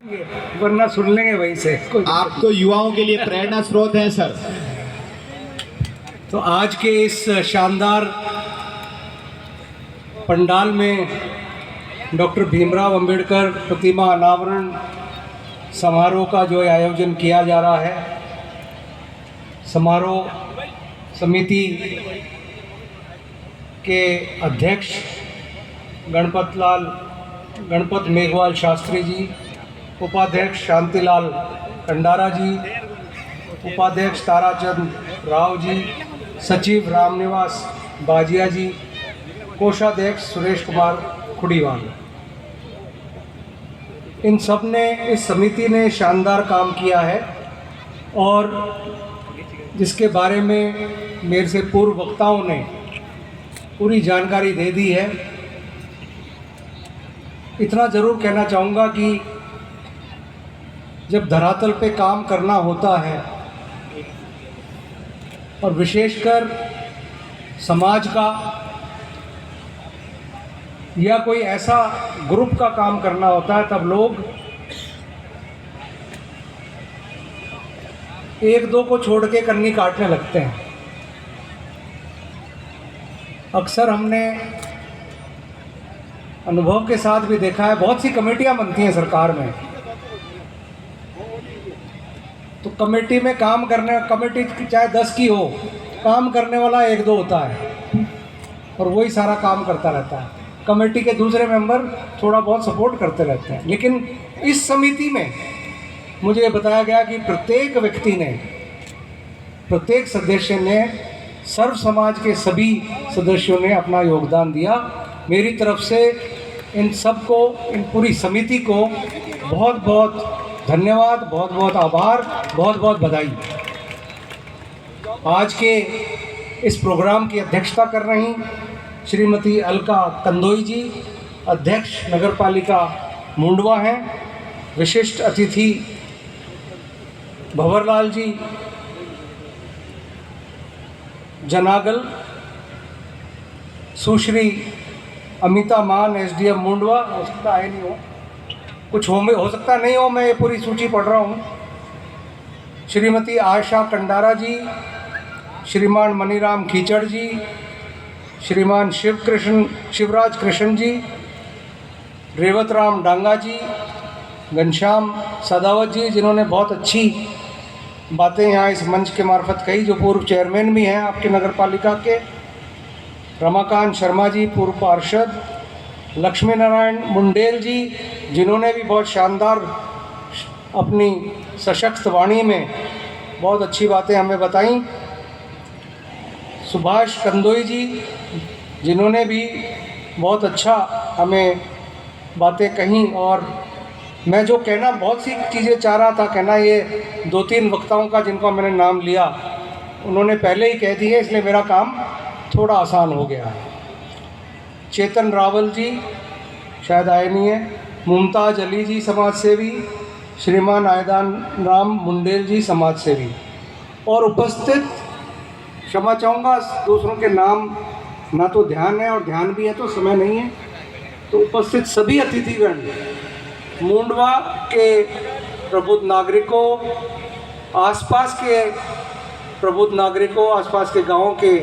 वरना सुन लेंगे वहीं से। आप तो युवाओं के लिए प्रेरणा स्रोत हैं सर। तो आज के इस शानदार पंडाल में डॉक्टर भीमराव अंबेडकर प्रतिमा अनावरण समारोह का जो आयोजन किया जा रहा है, समारोह समिति के अध्यक्ष गणपत मेघवाल शास्त्री जी, उपाध्यक्ष शांतिलाल कंडारा जी, उपाध्यक्ष ताराचंद राव जी, सचिव रामनिवास बाजिया जी, कोषाध्यक्ष सुरेश कुमार खुड़ीवाल, इन सब ने, इस समिति ने शानदार काम किया है और जिसके बारे में मेरे से पूर्व वक्ताओं ने पूरी जानकारी दे दी है। इतना ज़रूर कहना चाहूँगा कि जब धरातल पे काम करना होता है और विशेषकर समाज का या कोई ऐसा ग्रुप का काम करना होता है, तब लोग एक दो को छोड़ के कन्नी काटने लगते हैं। अक्सर हमने अनुभव के साथ भी देखा है, बहुत सी कमेटियां बनती हैं सरकार में, तो कमेटी में काम करने, कमेटी चाहे 10 की हो, काम करने वाला एक दो होता है और वही सारा काम करता रहता है। कमेटी के दूसरे मेंबर थोड़ा बहुत सपोर्ट करते रहते हैं। लेकिन इस समिति में मुझे ये बताया गया कि प्रत्येक व्यक्ति ने, प्रत्येक सदस्य ने, सर्व समाज के सभी सदस्यों ने अपना योगदान दिया। मेरी तरफ से इन सबको, इन पूरी समिति को बहुत बहुत धन्यवाद, बहुत बहुत आभार, बहुत बहुत बधाई। आज के इस प्रोग्राम की अध्यक्षता कर रही श्रीमती अलका कंदोई जी, अध्यक्ष नगर पालिका मुंडवा हैं। विशिष्ट अतिथि भंवरलाल जी जनागल, सुश्री अमिता मान एसडीएम मुंडवा, हो सकता है नहीं हो, कुछ हो सकता नहीं हो, मैं ये पूरी सूची पढ़ रहा हूँ। श्रीमती आयशा कंडारा जी, श्रीमान मनीराम कीचड़ जी, श्रीमान शिवराज कृष्ण जी, रेवत राम डांगा जी, घनश्याम सदावत जी, जिन्होंने बहुत अच्छी बातें यहाँ इस मंच के मार्फत कही, जो पूर्व चेयरमैन भी हैं आपके नगर पालिका के, रमाकांत शर्मा जी, पूर्व पार्षद, लक्ष्मी नारायण मुंडेल जी, जिन्होंने भी बहुत शानदार अपनी सशक्त वाणी में बहुत अच्छी बातें हमें बताई, सुभाष कंदोई जी, जिन्होंने भी बहुत अच्छा हमें बातें कहीं। और मैं जो कहना, बहुत सी चीज़ें चाह रहा था कहना, ये 2-3 वक्ताओं का जिनका मैंने नाम लिया, उन्होंने पहले ही कह दिए, इसलिए मेरा काम थोड़ा आसान हो गया। चेतन रावल जी शायद आए नहीं है, मुमताज़ अली जी समाज सेवी, श्रीमान आयदान राम मुंडेल जी समाज सेवी, और उपस्थित, क्षमा चाहूँगा दूसरों के नाम ना तो ध्यान है और ध्यान भी है तो समय नहीं है, तो उपस्थित सभी अतिथिगण, मुंडवा के प्रबुद्ध नागरिकों, आसपास के प्रबुद्ध नागरिकों, आसपास के गांवों के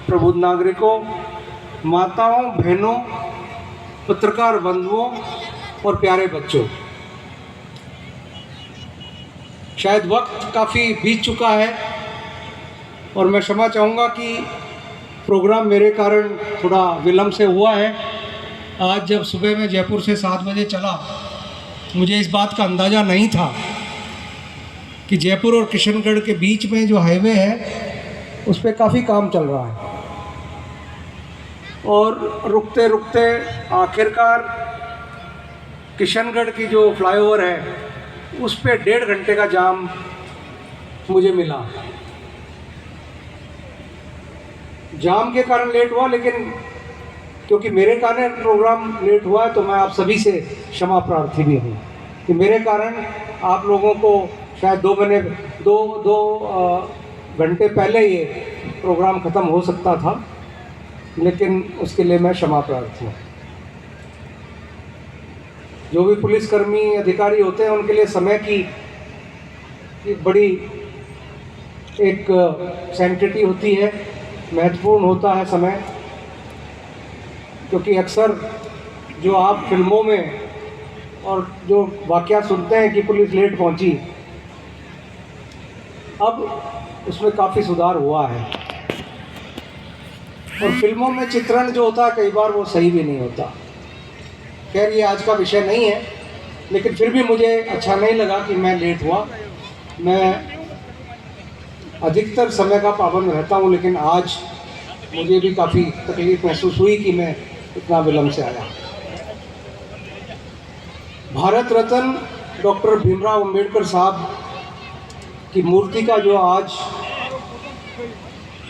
प्रबुद्ध नागरिकों, माताओं, बहनों, पत्रकार बंधुओं और प्यारे बच्चों, शायद वक्त काफ़ी बीत चुका है और मैं क्षमा चाहूँगा कि प्रोग्राम मेरे कारण थोड़ा विलम्ब से हुआ है। आज जब सुबह में जयपुर से 7 बजे चला, मुझे इस बात का अंदाज़ा नहीं था कि जयपुर और किशनगढ़ के बीच में जो हाईवे है उस पर काफ़ी काम चल रहा है और रुकते रुकते आखिरकार किशनगढ़ की जो फ्लाईओवर है उस पे 1.5 घंटे का जाम मुझे मिला। जाम के कारण लेट हुआ, लेकिन क्योंकि मेरे कारण प्रोग्राम लेट हुआ है तो मैं आप सभी से क्षमा प्रार्थी भी हूँ कि मेरे कारण आप लोगों को शायद 2 घंटे पहले ये प्रोग्राम ख़त्म हो सकता था, लेकिन उसके लिए मैं क्षमा प्रार्थी हूँ। जो भी पुलिसकर्मी अधिकारी होते हैं उनके लिए समय की बड़ी एक सैंक्टिटी होती है, महत्वपूर्ण होता है समय, क्योंकि अक्सर जो आप फिल्मों में और जो वाकया सुनते हैं कि पुलिस लेट पहुंची, अब उसमें काफ़ी सुधार हुआ है। और फिल्मों में चित्रण जो होता है कई बार वो सही भी नहीं होता। खैर ये आज का विषय नहीं है, लेकिन फिर भी मुझे अच्छा नहीं लगा कि मैं लेट हुआ। मैं अधिकतर समय का पाबंद रहता हूँ, लेकिन आज मुझे भी काफ़ी तकलीफ महसूस हुई कि मैं इतना विलम्ब से आया। भारत रत्न डॉक्टर भीमराव अंबेडकर साहब की मूर्ति का जो आज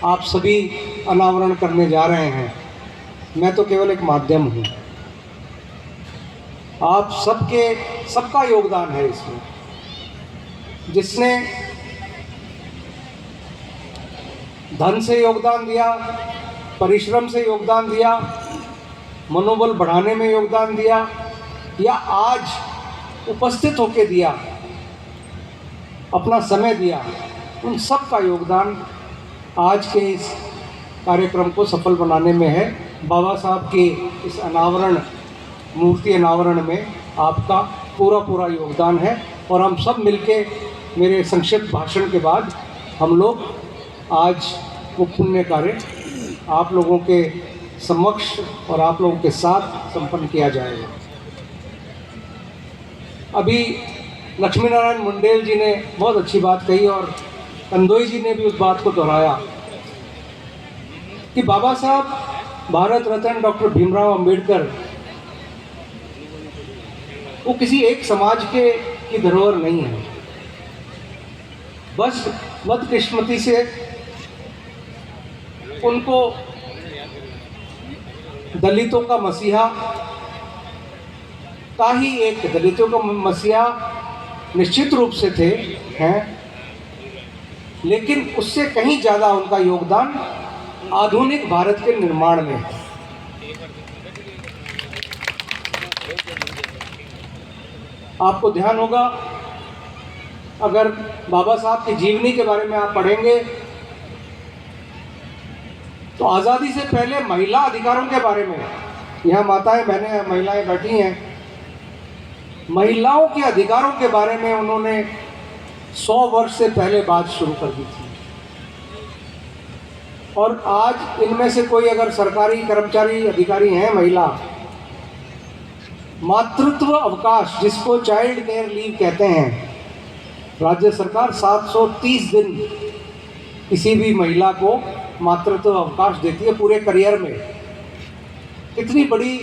आप सभी अनावरण करने जा रहे हैं, मैं तो केवल एक माध्यम हूँ। आप सबका योगदान है इसमें। जिसने धन से योगदान दिया, परिश्रम से योगदान दिया, मनोबल बढ़ाने में योगदान दिया, या आज उपस्थित होकर दिया, अपना समय दिया, उन सब का योगदान आज के इस कार्यक्रम को सफल बनाने में है। बाबा साहब के इस मूर्ति अनावरण में आपका पूरा योगदान है। और हम सब मिलके मेरे संक्षिप्त भाषण के बाद हम लोग आज वो पुण्य कार्य आप लोगों के समक्ष और आप लोगों के साथ संपन्न किया जाएगा। अभी लक्ष्मी नारायण मुंडेल जी ने बहुत अच्छी बात कही और कंदोई जी ने भी उस बात को दोहराया कि बाबा साहब भारत रत्न डॉक्टर भीमराव अंबेडकर वो किसी एक समाज की धरोहर नहीं है। बस बदकिस्मती से उनको दलितों का मसीहा दलितों का मसीहा निश्चित रूप से हैं, लेकिन उससे कहीं ज़्यादा उनका योगदान आधुनिक भारत के निर्माण में है। आपको ध्यान होगा, अगर बाबा साहब की जीवनी के बारे में आप पढ़ेंगे तो आज़ादी से पहले महिला अधिकारों के बारे में, यहाँ माताएं बहनें महिलाएं बैठी हैं, महिलाओं के अधिकारों के बारे में उन्होंने 100 वर्ष से पहले बात शुरू कर दी थी। और आज इनमें से कोई अगर सरकारी कर्मचारी अधिकारी हैं महिला, मातृत्व अवकाश जिसको चाइल्ड केयर लीव कहते हैं, राज्य सरकार 730 दिन किसी भी महिला को मातृत्व अवकाश देती है पूरे करियर में। कितनी बड़ी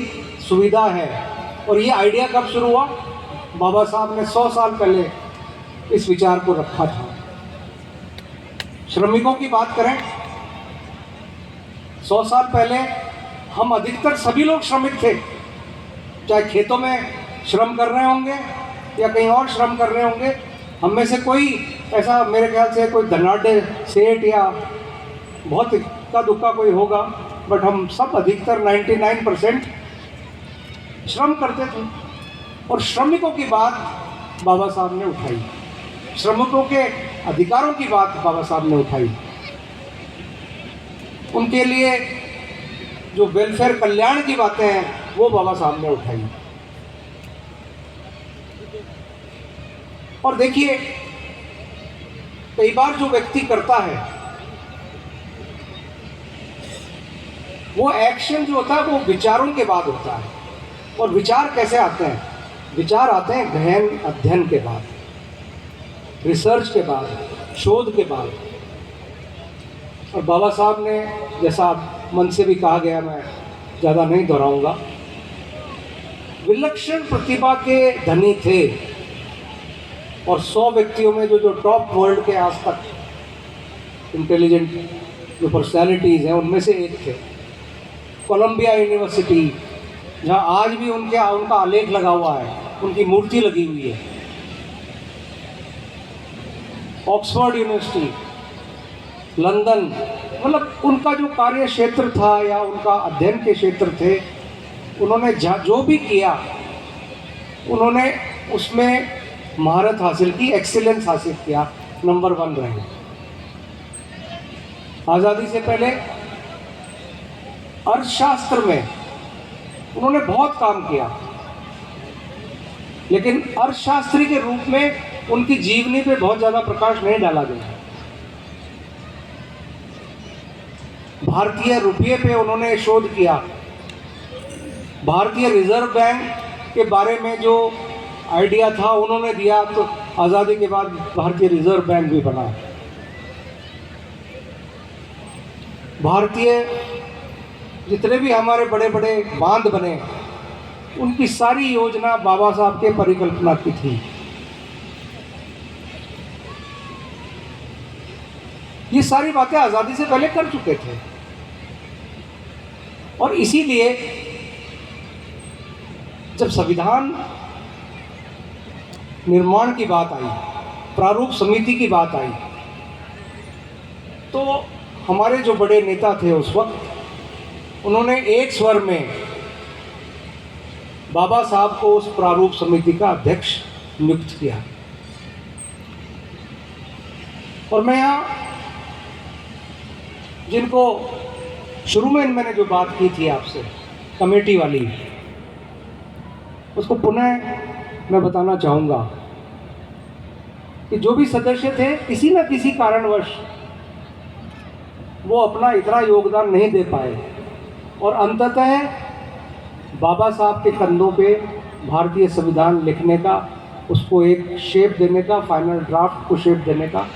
सुविधा है। और ये आइडिया कब शुरू हुआ? बाबा साहब ने 100 साल पहले इस विचार को रखा था। श्रमिकों की बात करें, 100 साल पहले हम अधिकतर सभी लोग श्रमिक थे, चाहे खेतों में श्रम कर रहे होंगे या कहीं और श्रम कर रहे होंगे। हम में से कोई ऐसा, मेरे ख्याल से कोई धनाढ़ सेठ या बहुत इक्का दुक्का कोई होगा, बट हम सब अधिकतर 99% श्रम करते थे। और श्रमिकों की बात बाबा साहब ने उठाई, श्रमिकों के अधिकारों की बात बाबा साहब ने उठाई। उनके लिए जो वेलफेयर कल्याण की बातें हैं वो बाबा साहब ने उठाई। और देखिए, कई बार जो व्यक्ति करता है वो एक्शन जो होता है वो विचारों के बाद होता है। और विचार कैसे आते हैं? विचार आते हैं गहन अध्ययन के बाद, रिसर्च के बाद, शोध के बाद। और बाबा साहब ने, जैसा मन से भी कहा गया, मैं ज़्यादा नहीं दोहराऊंगा, विलक्षण प्रतिभा के धनी थे। और 100 व्यक्तियों में जो टॉप वर्ल्ड के आज तक इंटेलिजेंट जो पर्सनैलिटीज़ हैं उनमें से एक थे। कोलंबिया यूनिवर्सिटी, जहाँ आज भी उनका आलेख लगा हुआ है, उनकी मूर्ति लगी हुई है। ऑक्सफोर्ड यूनिवर्सिटी, लंदन, मतलब उनका जो कार्य क्षेत्र था या उनका अध्ययन के क्षेत्र थे, उन्होंने जो भी किया उन्होंने उसमें महारत हासिल की, एक्सीलेंस हासिल किया, नंबर 1 रहे। आज़ादी से पहले अर्थशास्त्र में उन्होंने बहुत काम किया, लेकिन अर्थशास्त्री के रूप में उनकी जीवनी पे बहुत ज़्यादा प्रकाश नहीं डाला गया। भारतीय रुपये पे उन्होंने शोध किया। भारतीय रिजर्व बैंक के बारे में जो आइडिया था उन्होंने दिया, तो आज़ादी के बाद भारतीय रिजर्व बैंक भी बना। भारतीय जितने भी हमारे बड़े बड़े बांध बने, उनकी सारी योजना बाबा साहब के परिकल्पना की थी। ये सारी बातें आज़ादी से पहले कर चुके थे, और इसीलिए जब संविधान निर्माण की बात आई, प्रारूप समिति की बात आई, तो हमारे जो बड़े नेता थे उस वक्त, उन्होंने एक स्वर में बाबा साहब को उस प्रारूप समिति का अध्यक्ष नियुक्त किया। और मैं यहाँ जिनको शुरू में मैंने जो बात की थी आपसे कमेटी वाली, उसको पुनः मैं बताना चाहूँगा कि जो भी सदस्य थे, किसी न किसी कारणवश वो अपना इतना योगदान नहीं दे पाए, और अंततः बाबा साहब के कंधों पे भारतीय संविधान लिखने का, उसको एक शेप देने का, फाइनल ड्राफ्ट को शेप देने का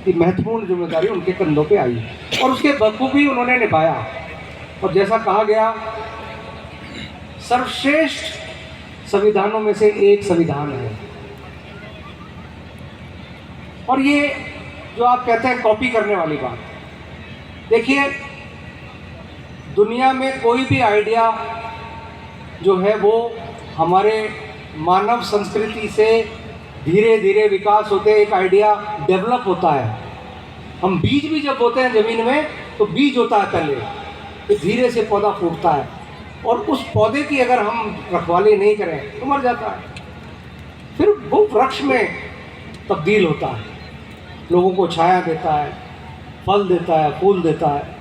की महत्वपूर्ण जिम्मेदारी उनके कंधों पे आई, और उसके बखूबी उन्होंने निभाया। और जैसा कहा गया, सर्वश्रेष्ठ संविधानों में से एक संविधान है। और ये जो आप कहते हैं कॉपी करने वाली बात, देखिए दुनिया में कोई भी आइडिया जो है वो हमारे मानव संस्कृति से धीरे धीरे विकास होते एक आइडिया डेवलप होता है। हम बीज भी जब बोते हैं ज़मीन में, तो बीज होता है पहले, फिर धीरे से पौधा फूटता है, और उस पौधे की अगर हम रखवाली नहीं करें तो मर जाता है, फिर वो वृक्ष में तब्दील होता है, लोगों को छाया देता है, फल देता है, फूल देता है।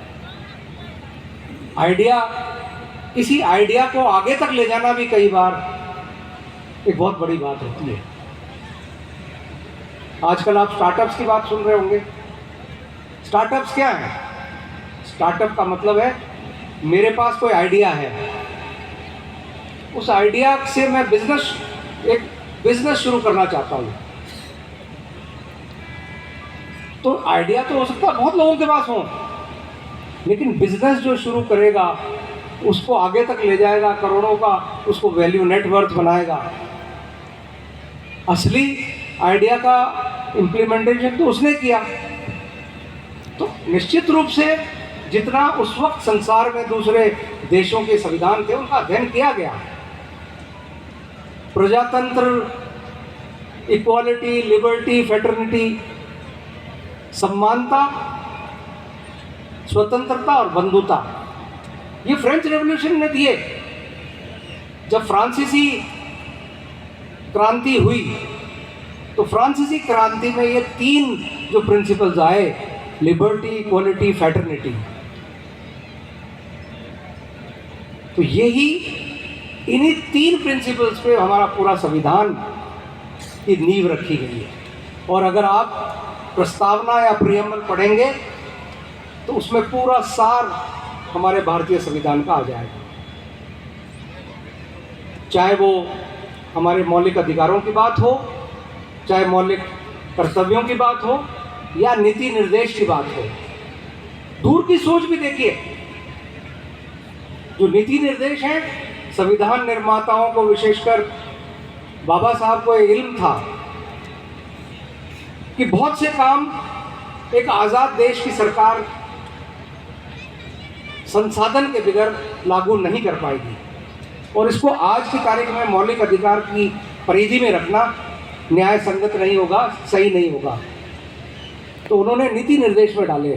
आइडिया, इसी आइडिया को आगे तक ले जाना भी कई बार एक बहुत बड़ी बात होती है। आजकल आप स्टार्टअप्स की बात सुन रहे होंगे। स्टार्टअप्स क्या है? स्टार्टअप का मतलब है मेरे पास कोई आइडिया है, उस आइडिया से मैं एक बिजनेस शुरू करना चाहता हूँ। तो आइडिया तो हो सकता है बहुत लोगों के पास हो, लेकिन बिजनेस जो शुरू करेगा उसको आगे तक ले जाएगा, करोड़ों का उसको वैल्यू नेटवर्थ बनाएगा। असली आइडिया का इम्प्लीमेंटेशन तो उसने किया। तो निश्चित रूप से जितना उस वक्त संसार में दूसरे देशों के संविधान थे उनका अध्ययन किया गया, प्रजातंत्र, इक्वालिटी, लिबर्टी, फ्रेटर्निटी, समानता, स्वतंत्रता और बंधुता, ये फ्रेंच रेवोल्यूशन ने दिए। जब फ्रांसीसी क्रांति हुई तो फ्रांसीसी क्रांति में ये 3 जो प्रिंसिपल्स आए, लिबर्टी, इक्वालिटी, फ्रेटर्निटी, तो यही इन्हीं 3 प्रिंसिपल्स पे हमारा पूरा संविधान की नींव रखी गई है। और अगर आप प्रस्तावना या प्रियम्बल पढ़ेंगे तो उसमें पूरा सार हमारे भारतीय संविधान का आ जाएगा। चाहे वो हमारे मौलिक अधिकारों की बात हो, चाहे मौलिक कर्तव्यों की बात हो, या नीति निर्देश की बात हो। दूर की सोच भी देखिए, जो नीति निर्देश हैं, संविधान निर्माताओं को, विशेषकर बाबा साहब को ये इल्म था कि बहुत से काम एक आज़ाद देश की सरकार संसाधन के बगैर लागू नहीं कर पाएगी, और इसको आज की तारीख में मौलिक अधिकार की परिधि में रखना न्याय संगत नहीं होगा, सही नहीं होगा। तो उन्होंने नीति निर्देश में डाले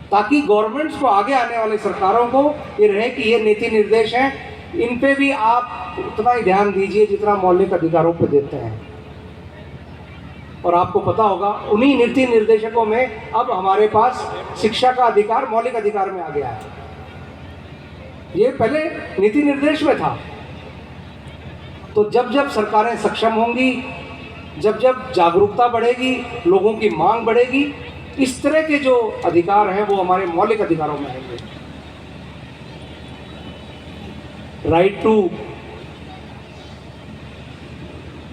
ताकि गवर्नमेंट्स को, आगे आने वाली सरकारों को ये रहे कि ये नीति निर्देश हैं, इन पे भी आप उतना ही ध्यान दीजिए जितना मौलिक अधिकारों पे देते हैं। और आपको पता होगा उन्हीं नीति निर्देशकों में अब हमारे पास शिक्षा का अधिकार मौलिक अधिकार में आ गया है। ये पहले नीति निर्देश में था। तो जब जब सरकारें सक्षम होंगी, जब जब जागरूकता बढ़ेगी, लोगों की मांग बढ़ेगी, इस तरह के जो अधिकार हैं वो हमारे मौलिक अधिकारों में आएंगे। राइट टू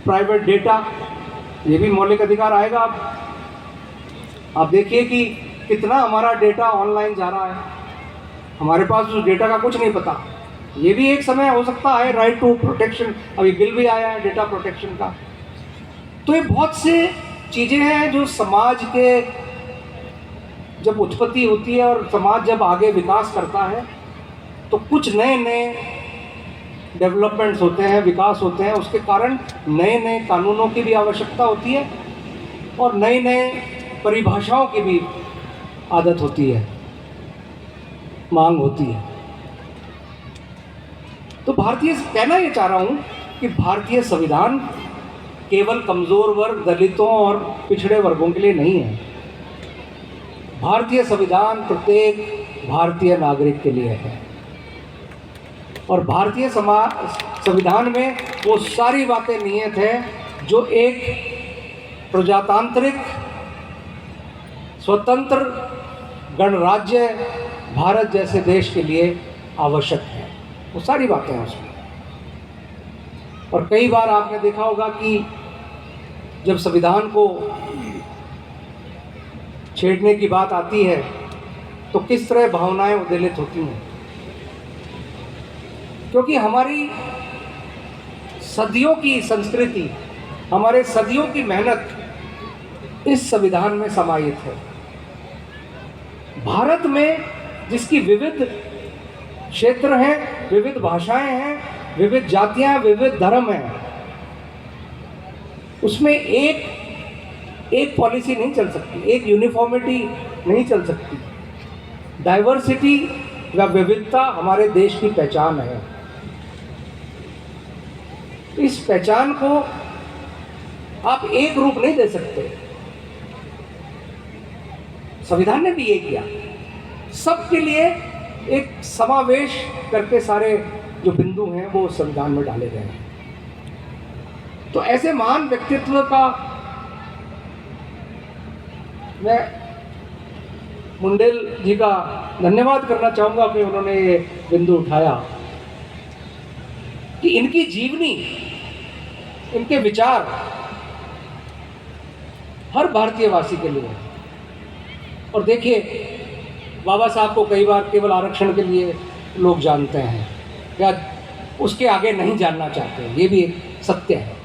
प्राइवेट डेटा, ये भी मौलिक अधिकार आएगा। आप देखिए कि कितना हमारा डेटा ऑनलाइन जा रहा है, हमारे पास उस डेटा का कुछ नहीं पता। ये भी एक समय हो सकता है राइट टू प्रोटेक्शन, अभी बिल भी आया है डेटा प्रोटेक्शन का। तो ये बहुत से चीज़ें हैं जो समाज के जब उत्पत्ति होती है और समाज जब आगे विकास करता है तो कुछ नए नए डेवलपमेंट्स होते हैं, विकास होते हैं। उसके कारण नए नए कानूनों की भी आवश्यकता होती है और नए नए परिभाषाओं की भी आदत होती है, मांग होती है। तो भारतीय कहना ये चाह रहा हूँ कि भारतीय संविधान केवल कमज़ोर वर्ग, दलितों और पिछड़े वर्गों के लिए नहीं है। भारतीय संविधान प्रत्येक भारतीय नागरिक के लिए है। और भारतीय संविधान में वो सारी बातें निहित है जो एक प्रजातांत्रिक स्वतंत्र गणराज्य भारत जैसे देश के लिए आवश्यक है। वो सारी बातें हैं उसमें। और कई बार आपने देखा होगा कि जब संविधान को छेड़ने की बात आती है तो किस तरह भावनाएं उद्वेलित होती हैं, क्योंकि हमारी सदियों की संस्कृति, हमारे सदियों की मेहनत इस संविधान में समाहित है। भारत में जिसकी विविध क्षेत्र हैं, विविध भाषाएं हैं, विविध जातियां, विविध धर्म हैं, उसमें एक पॉलिसी नहीं चल सकती, एक यूनिफॉर्मिटी नहीं चल सकती। डाइवर्सिटी या विविधता हमारे देश की पहचान है। इस पहचान को आप एक रूप नहीं दे सकते। संविधान ने भी ये किया, सबके लिए एक समावेश करके सारे जो बिंदु हैं वो संविधान में डाले गए हैं। तो ऐसे महान व्यक्तित्व का मैं मुंडेल जी का धन्यवाद करना चाहूँगा कि उन्होंने ये बिंदु उठाया कि इनकी जीवनी, इनके विचार हर भारतीयवासी के लिए। और देखिए, बाबा साहब को कई बार केवल आरक्षण के लिए लोग जानते हैं या उसके आगे नहीं जानना चाहते, ये भी एक सत्य है।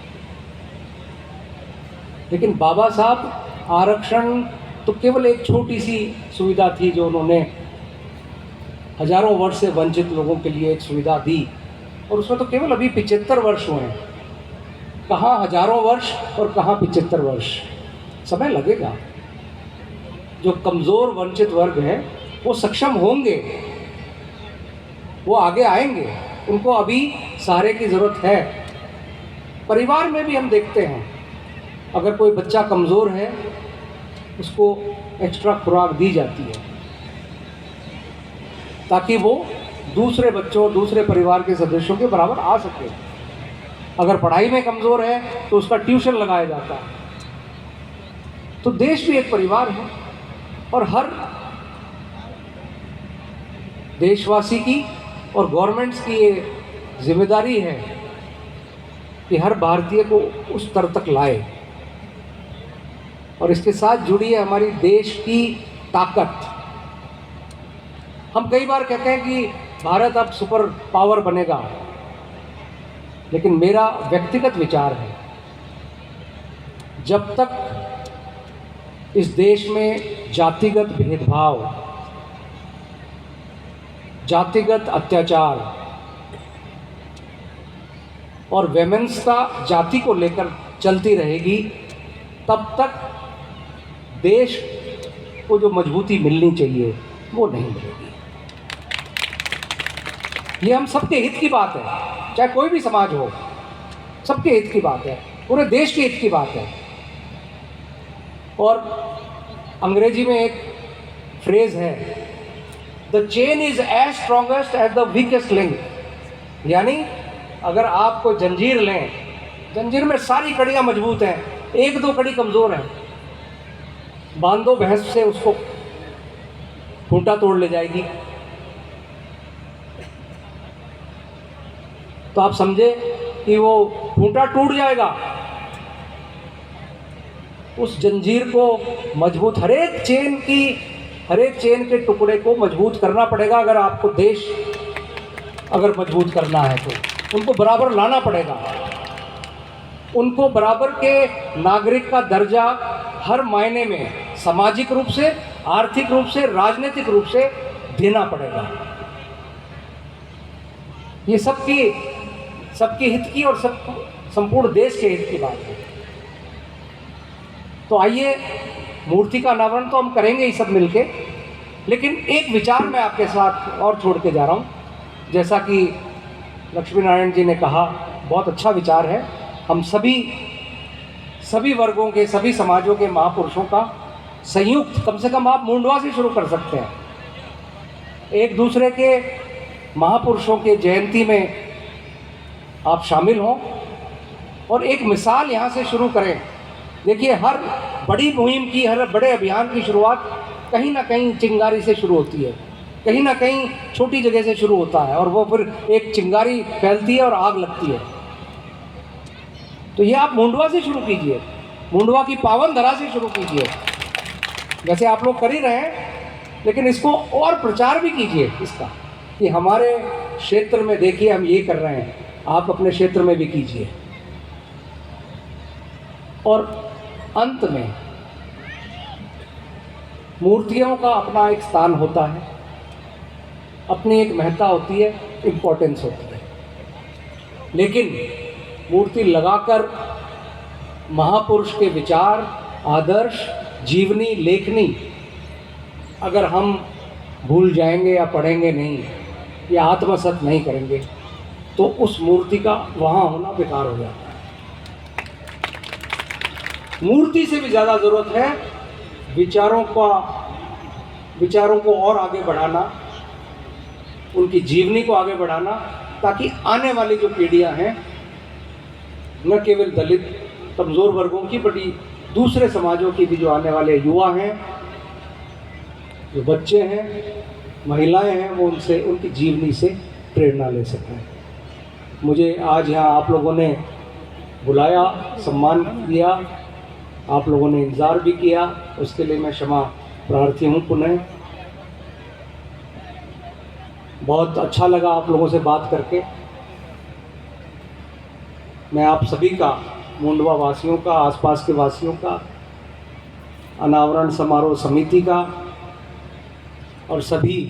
लेकिन बाबा साहब आरक्षण तो केवल एक छोटी सी सुविधा थी जो उन्होंने हजारों वर्ष से वंचित लोगों के लिए एक सुविधा दी, और उसमें तो केवल अभी 75 वर्ष हुए हैं। कहाँ हजारों वर्ष और कहाँ 75 वर्ष, समय लगेगा। जो कमज़ोर वंचित वर्ग है वो सक्षम होंगे, वो आगे आएंगे, उनको अभी सहारे की ज़रूरत है। परिवार में भी हम देखते हैं, अगर कोई बच्चा कमज़ोर है उसको एक्स्ट्रा खुराक दी जाती है ताकि वो दूसरे बच्चों, दूसरे परिवार के सदस्यों के बराबर आ सके। अगर पढ़ाई में कमज़ोर है तो उसका ट्यूशन लगाया जाता है। तो देश भी एक परिवार है और हर देशवासी की और गवर्नमेंट्स की ये जिम्मेदारी है कि हर भारतीय को उस स्तर तक लाए। और इसके साथ जुड़ी है हमारी देश की ताकत। हम कई बार कहते हैं कि भारत अब सुपर पावर बनेगा, लेकिन मेरा व्यक्तिगत विचार है, जब तक इस देश में जातिगत भेदभाव, जातिगत अत्याचार और वैमनस्यता जाति को लेकर चलती रहेगी, तब तक देश को जो मजबूती मिलनी चाहिए वो नहीं मिलेगी। ये हम सबके हित की बात है, चाहे कोई भी समाज हो, सबके हित की बात है, पूरे देश के हित की बात है। और अंग्रेजी में एक फ्रेज है, the chain is as strongest as the weakest link. यानी अगर आप कोई जंजीर लें, जंजीर में सारी कड़ियाँ मजबूत हैं, एक दो कड़ी कमज़ोर हैं, बांध दो भैंस से उसको, खूंटा तोड़ ले जाएगी। तो आप समझे कि वो खूंटा टूट जाएगा। उस जंजीर को मजबूत, हर एक चेन के टुकड़े को मजबूत करना पड़ेगा। अगर आपको देश अगर मजबूत करना है तो उनको बराबर लाना पड़ेगा, उनको बराबर के नागरिक का दर्जा हर मायने में, सामाजिक रूप से, आर्थिक रूप से, राजनीतिक रूप से देना पड़ेगा। ये सबके हित की और संपूर्ण देश के हित की बात है। तो आइए, मूर्ति का अनावरण तो हम करेंगे ही सब मिलके, लेकिन एक विचार मैं आपके साथ और छोड़ के जा रहा हूँ। जैसा कि लक्ष्मी नारायण जी ने कहा, बहुत अच्छा विचार है। हम सभी वर्गों के, सभी समाजों के महापुरुषों का संयुक्त, कम से कम आप मुंडवा से शुरू कर सकते हैं, एक दूसरे के महापुरुषों के जयंती में आप शामिल हों और एक मिसाल यहाँ से शुरू करें। देखिए, हर बड़ी मुहिम की, हर बड़े अभियान की शुरुआत कहीं ना कहीं चिंगारी से शुरू होती है, कहीं ना कहीं छोटी जगह से शुरू होता है, और वो फिर एक चिंगारी फैलती है और आग लगती है। तो ये आप मुंडवा से शुरू कीजिए, मुंडवा की पावन धरा से शुरू कीजिए, जैसे आप लोग कर ही रहे हैं, लेकिन इसको और प्रचार भी कीजिए इसका, कि हमारे क्षेत्र में देखिए हम ये कर रहे हैं, आप अपने क्षेत्र में भी कीजिए। और अंत में, मूर्तियों का अपना एक स्थान होता है, अपनी एक महत्ता होती है, इम्पोर्टेंस होती है, लेकिन मूर्ति लगाकर महापुरुष के विचार, आदर्श, जीवनी, लेखनी अगर हम भूल जाएंगे या पढ़ेंगे नहीं या आत्मसात नहीं करेंगे, तो उस मूर्ति का वहाँ होना बेकार हो जाता है। मूर्ति से भी ज़्यादा ज़रूरत है विचारों को और आगे बढ़ाना, उनकी जीवनी को आगे बढ़ाना, ताकि आने वाली जो पीढ़ियां हैं, न केवल दलित, कमज़ोर वर्गों की, बल्कि दूसरे समाजों की भी, जो आने वाले युवा हैं, जो बच्चे हैं, महिलाएं हैं, वो उनसे, उनकी जीवनी से प्रेरणा ले सकें। मुझे आज यहाँ आप लोगों ने बुलाया, सम्मान किया, आप लोगों ने इंतज़ार भी किया, उसके लिए मैं क्षमा प्रार्थी हूँ। पुनः बहुत अच्छा लगा आप लोगों से बात करके। मैं आप सभी का, मुंडवा वासियों का, आसपास के वासियों का, अनावरण समारोह समिति का और सभी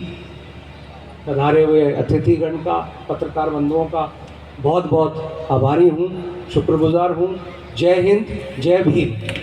पधारे हुए अतिथिगण का, पत्रकार बंधुओं का बहुत बहुत आभारी हूँ, शुक्रगुजार हूँ। जय हिंद, जय भीम।